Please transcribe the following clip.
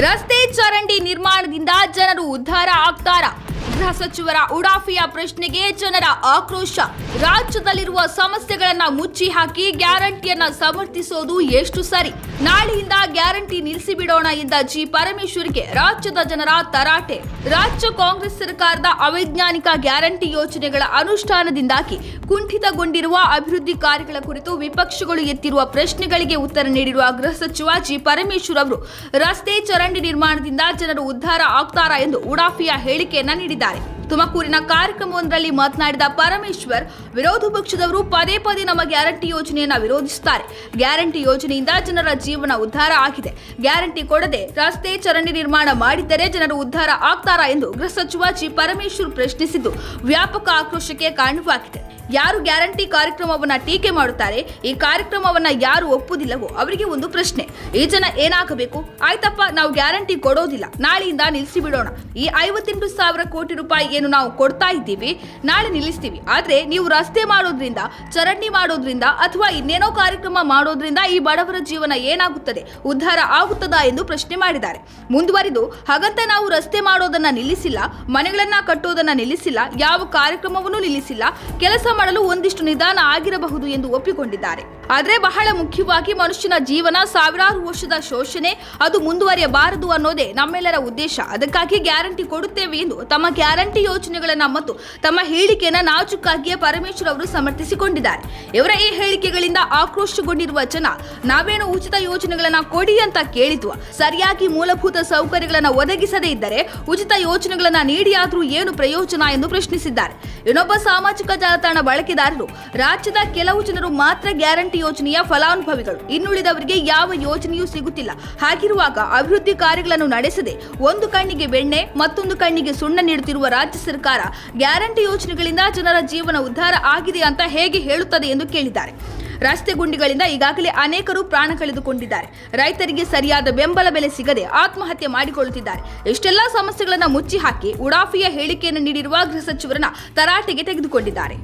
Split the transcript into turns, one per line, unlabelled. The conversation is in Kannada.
ರಸ್ತೆ ಚರಂಡಿ ನಿರ್ಮಾಣದಿಂದ ಜನರು ಉದ್ಧಾರ ಆಗ್ತಾರಾ? ಗೃಹ ಸಚಿವರ ಉಡಾಫಿಯ ಪ್ರಶ್ನೆಗೆ ಜನರ ಆಕ್ರೋಶ. ರಾಜ್ಯದಲ್ಲಿರುವ ಸಮಸ್ಯೆಗಳನ್ನ ಮುಚ್ಚಿ ಹಾಕಿ ಗ್ಯಾರಂಟಿಯನ್ನ ಸಮರ್ಥಿಸೋದು ಎಷ್ಟು ಸರಿ? ನಾಳೆಯಿಂದ ಗ್ಯಾರಂಟಿ ನಿಲ್ಲಿಸಿಬಿಡೋಣ ಎಂದ ಜಿ ಪರಮೇಶ್ವರ್ಗೆ ರಾಜ್ಯದ ಜನರ ತರಾಟೆ. ರಾಜ್ಯ ಕಾಂಗ್ರೆಸ್ ಸರ್ಕಾರದ ಅವೈಜ್ಞಾನಿಕ ಗ್ಯಾರಂಟಿ ಯೋಜನೆಗಳ ಅನುಷ್ಠಾನದಿಂದಾಗಿ ಕುಂಠಿತಗೊಂಡಿರುವ ಅಭಿವೃದ್ಧಿ ಕಾರ್ಯಗಳ ಕುರಿತು ವಿಪಕ್ಷಗಳು ಎತ್ತಿರುವ ಪ್ರಶ್ನೆಗಳಿಗೆ ಉತ್ತರ ನೀಡಿರುವ ಗೃಹ ಸಚಿವ ಜಿ ಪರಮೇಶ್ವರ್ ಅವರು ರಸ್ತೆ ಚರಂಡಿ ನಿರ್ಮಾಣದಿಂದ ಜನರು ಉದ್ಧಾರ ಆಗ್ತಾರಾ ಎಂದು ಉಡಾಫಿಯ ಹೇಳಿಕೆಯನ್ನ ನೀಡಿದ್ದಾರೆ. ತುಮಕೂರಿನ ಕಾರ್ಯಕ್ರಮವೊಂದರಲ್ಲಿ ಮಾತನಾಡಿದ ಪರಮೇಶ್ವರ್, ವಿರೋಧ ಪಕ್ಷದವರು ಪದೇ ಪದೇ ನಮ್ಮ ಗ್ಯಾರಂಟಿ ಯೋಜನೆಯನ್ನ ವಿರೋಧಿಸುತ್ತಾರೆ. ಗ್ಯಾರಂಟಿ ಯೋಜನೆಯಿಂದ ಜನರ ಜೀವನ ಉದ್ಧಾರ ಆಗಿದೆ. ಗ್ಯಾರಂಟಿ ಕೊಡದೆ ರಸ್ತೆ ಚರಂಡಿ ನಿರ್ಮಾಣ ಮಾಡಿದ್ದರೆ ಜನರು ಉದ್ಧಾರ ಆಗ್ತಾರಾ ಎಂದು ಗೃಹ ಸಚಿವ ಜಿ ಪರಮೇಶ್ವರ್ ಪ್ರಶ್ನಿಸಿದ್ದು ವ್ಯಾಪಕ ಆಕ್ರೋಶಕ್ಕೆ ಕಾರಣವಾಗಿದೆ. ಯಾರು ಗ್ಯಾರಂಟಿ ಕಾರ್ಯಕ್ರಮವನ್ನ ಟೀಕೆ ಮಾಡುತ್ತಾರೆ, ಈ ಕಾರ್ಯಕ್ರಮವನ್ನ ಯಾರು ಒಪ್ಪುವುದಿಲ್ಲವೋ ಅವರಿಗೆ ಒಂದು ಪ್ರಶ್ನೆ, ಈ ಜನ ಏನಾಗಬೇಕು? ಆಯ್ತಪ್ಪ, ನಾವು ಗ್ಯಾರಂಟಿ ಕೊಡೋದಿಲ್ಲ, ನಾಳೆಯಿಂದ ನಿಲ್ಲಿಸಿ ಬಿಡೋಣ. ಈ 58,000 ಕೋಟಿ ರೂಪಾಯಿ ಏನು ನಾವು ಕೊಡ್ತಾ ಇದ್ದೀವಿ, ನಾಳೆ ನಿಲ್ಲಿಸ್ತೀವಿ. ಆದ್ರೆ ನೀವು ರಸ್ತೆ ಮಾಡೋದ್ರಿಂದ, ಚರಂಡಿ ಮಾಡೋದ್ರಿಂದ ಅಥವಾ ಇನ್ನೇನೋ ಕಾರ್ಯಕ್ರಮ ಮಾಡೋದ್ರಿಂದ ಈ ಬಡವರ ಜೀವನ ಏನಾಗುತ್ತದೆ? ಉದ್ಧಾರ ಆಗುತ್ತದಾ ಎಂದು ಪ್ರಶ್ನೆ ಮಾಡಿದ್ದಾರೆ. ಮುಂದುವರಿದು, ಹಾಗಂತ ನಾವು ರಸ್ತೆ ಮಾಡೋದನ್ನ ನಿಲ್ಲಿಸಿಲ್ಲ, ಮನೆಗಳನ್ನ ಕಟ್ಟೋದನ್ನ ನಿಲ್ಲಿಸಿಲ್ಲ, ಯಾವ ಕಾರ್ಯಕ್ರಮವನ್ನು ನಿಲ್ಲಿಸಿಲ್ಲ, ಕೆಲಸ ಮಾಡಲು ಒಂದಿಷ್ಟು ನಿಧಾನ ಆಗಿರಬಹುದು ಎಂದು ಒಪ್ಪಿಕೊಂಡಿದ್ದಾರೆ. ಆದರೆ ಬಹಳ ಮುಖ್ಯವಾಗಿ ಮನುಷ್ಯನ ಜೀವನ ಸಾವಿರಾರು ವರ್ಷದ ಶೋಷಣೆ, ಅದು ಮುಂದುವರಿಯಬಾರದು ಅನ್ನೋದೇ ನಮ್ಮೆಲ್ಲರ ಉದ್ದೇಶ. ಅದಕ್ಕಾಗಿ ಗ್ಯಾರಂಟಿ ಕೊಡುತ್ತೇವೆ ಎಂದು ತಮ್ಮ ಗ್ಯಾರಂಟಿ ಯೋಜನೆಗಳನ್ನ ಮತ್ತು ತಮ್ಮ ಹೇಳಿಕೆಯನ್ನ ನಾಜೂಕಾಗಿಯೇ ಪರಮೇಶ್ವರ್ ಅವರು ಸಮರ್ಥಿಸಿಕೊಂಡಿದ್ದಾರೆ. ಇವರ ಈ ಹೇಳಿಕೆಗಳಿಂದ ಆಕ್ರೋಶಗೊಂಡಿರುವ ಜನ, ನಾವೇನು ಉಚಿತ ಯೋಜನೆಗಳನ್ನ ಕೊಡಿ ಅಂತ ಕೇಳಿದ್ವಾ? ಸರಿಯಾಗಿ ಮೂಲಭೂತ ಸೌಕರ್ಯಗಳನ್ನ ಒದಗಿಸದೇ ಇದ್ದರೆ ಉಚಿತ ಯೋಜನೆಗಳನ್ನ ನೀಡಿಯಾದ್ರೂ ಏನು ಪ್ರಯೋಜನ ಎಂದು ಪ್ರಶ್ನಿಸಿದ್ದಾರೆ. ಇನ್ನೊಬ್ಬ ಸಾಮಾಜಿಕ ಜಾಲತಾಣ ಬಳಕೆದಾರರು, ರಾಜ್ಯದ ಕೆಲವು ಜನರು ಮಾತ್ರ ಗ್ಯಾರಂಟಿ ಯೋಜನೆಯ ಫಲಾನುಭವಿಗಳು, ಇನ್ನುಳಿದವರಿಗೆ ಯಾವ ಯೋಜನೆಯೂ ಸಿಗುತ್ತಿಲ್ಲ. ಹಾಗಿರುವಾಗ ಅಭಿವೃದ್ಧಿ ಕಾರ್ಯಗಳನ್ನು ನಡೆಸದೆ ಒಂದು ಕಣ್ಣಿಗೆ ಬೆಣ್ಣೆ ಮತ್ತೊಂದು ಕಣ್ಣಿಗೆ ಸುಣ್ಣ ನೀಡುತ್ತಿರುವ ರಾಜ್ಯ ಸರ್ಕಾರ ಗ್ಯಾರಂಟಿ ಯೋಜನೆಗಳಿಂದ ಜನರ ಜೀವನ ಉದ್ಧಾರ ಆಗಿದೆ ಅಂತ ಹೇಗೆ ಹೇಳುತ್ತದೆ ಎಂದು ಕೇಳಿದ್ದಾರೆ. ರಸ್ತೆ ಗುಂಡಿಗಳಿಂದ ಈಗಾಗಲೇ ಅನೇಕರು ಪ್ರಾಣ ಕಳೆದುಕೊಂಡಿದ್ದಾರೆ. ರೈತರಿಗೆ ಸರಿಯಾದ ಬೆಂಬಲ ಬೆಲೆ ಸಿಗದೆ ಆತ್ಮಹತ್ಯೆ ಮಾಡಿಕೊಳ್ಳುತ್ತಿದ್ದಾರೆ. ಇಷ್ಟೆಲ್ಲಾ ಸಮಸ್ಯೆಗಳನ್ನು ಮುಚ್ಚಿ ಹಾಕಿ ಉಡಾಫಿಯ ಹೇಳಿಕೆಯನ್ನು ನೀಡಿರುವ ಗೃಹ ಸಚಿವರನ್ನ ತರಾಟೆಗೆ ತೆಗೆದುಕೊಂಡಿದ್ದಾರೆ.